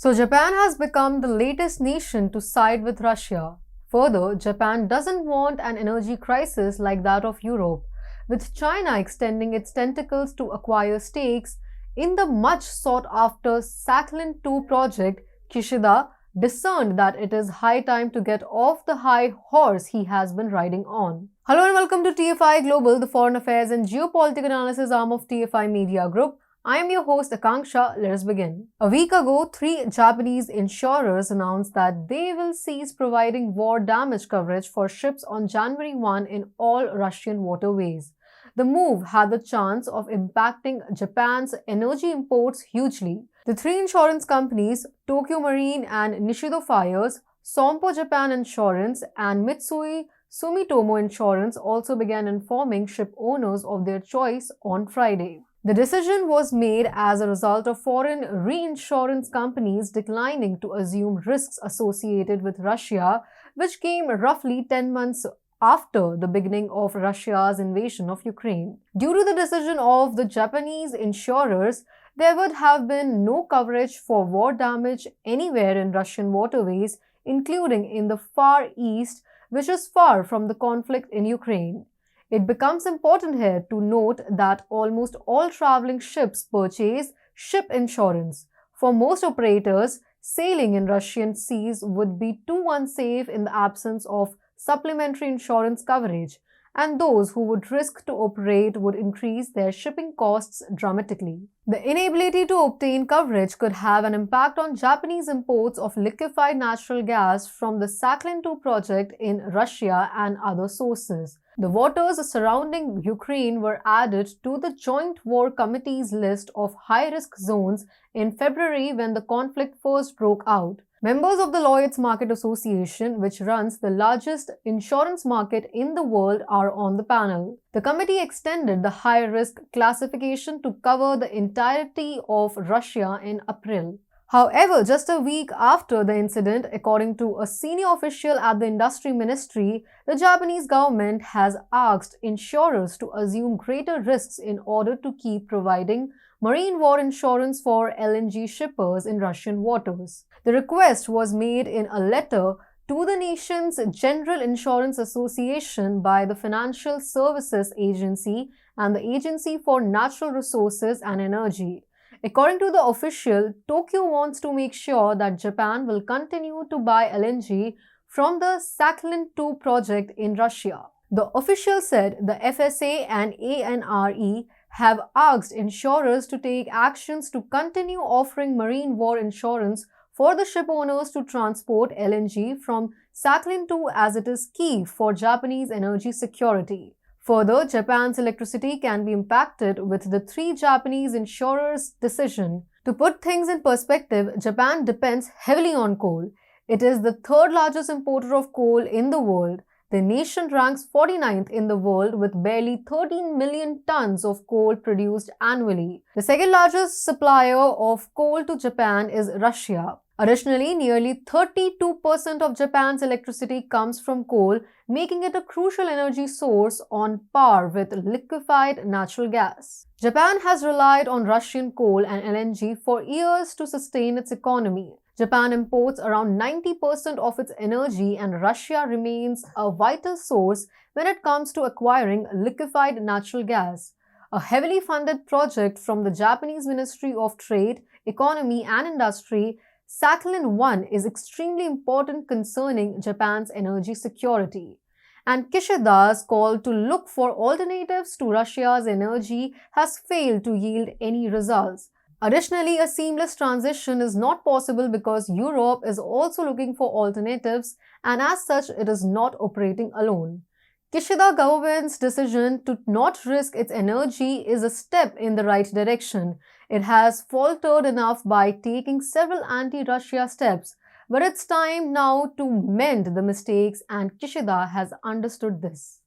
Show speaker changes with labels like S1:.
S1: So Japan has become the latest nation to side with Russia. Further, Japan doesn't want an energy crisis like that of Europe, with China extending its tentacles to acquire stakes in the much sought after Sakhalin II project. Kishida discerned that it is high time to get off the high horse he has been riding on. Hello and welcome to TFI Global, the foreign affairs and geopolitical analysis arm of TFI Media Group. I am your host Akanksha. Let us begin. A week ago, 3 Japanese insurers announced that they will cease providing war damage coverage for ships on January 1 in all Russian waterways. The move had the chance of impacting Japan's energy imports hugely. The 3 insurance companies, Tokyo Marine and Nishido Fires, Sompo Japan Insurance, and Mitsui Sumitomo Insurance also began informing ship owners of their choice on Friday. The decision was made as a result of foreign reinsurance companies declining to assume risks associated with Russia, which came roughly 10 months after the beginning of Russia's invasion of Ukraine. Due to the decision of the Japanese insurers, there would have been no coverage for war damage anywhere in Russian waterways, including in the Far East, which is far from the conflict in Ukraine. It becomes important here to note that almost all traveling ships purchase ship insurance. For most operators, sailing in Russian seas would be too unsafe in the absence of supplementary insurance coverage, and those who would risk to operate would increase their shipping costs dramatically. The inability to obtain coverage could have an impact on Japanese imports of liquefied natural gas from the Sakhalin II project in Russia and other sources. The waters surrounding Ukraine were added to the Joint War Committee's list of high-risk zones in February when the conflict first broke out. Members of the Lloyd's Market Association, which runs the largest insurance market in the world, are on the panel. The committee extended the high-risk classification to cover the entirety of Russia in April. However, just a week after the incident, according to a senior official at the industry ministry, the Japanese government has asked insurers to assume greater risks in order to keep providing marine war insurance for LNG shippers in Russian waters. The request was made in a letter to the nation's General Insurance Association by the Financial Services Agency and the Agency for Natural Resources and Energy. According to the official, Tokyo wants to make sure that Japan will continue to buy LNG from the Sakhalin II project in Russia. The official said the FSA and ANRE have asked insurers to take actions to continue offering marine war insurance for the ship owners to transport LNG from Sakhalin II as it is key for Japanese energy security. Further, Japan's electricity can be impacted with the 3 Japanese insurers' decision. To put things in perspective, Japan depends heavily on coal. It is the 3rd largest importer of coal in the world. The nation ranks 49th in the world with barely 13 million tons of coal produced annually. The 2nd largest supplier of coal to Japan is Russia. Additionally, nearly 32% of Japan's electricity comes from coal, making it a crucial energy source on par with liquefied natural gas. Japan has relied on Russian coal and LNG for years to sustain its economy. Japan imports around 90% of its energy, and Russia remains a vital source when it comes to acquiring liquefied natural gas. A heavily funded project from the Japanese Ministry of Trade, Economy and Industry, Sakhalin I is extremely important concerning Japan's energy security. And Kishida's call to look for alternatives to Russia's energy has failed to yield any results. Additionally, a seamless transition is not possible because Europe is also looking for alternatives, and as such, it is not operating alone. Kishida government's decision to not risk its energy is a step in the right direction. It has faltered enough by taking several anti-Russia steps, but it's time now to mend the mistakes, and Kishida has understood this.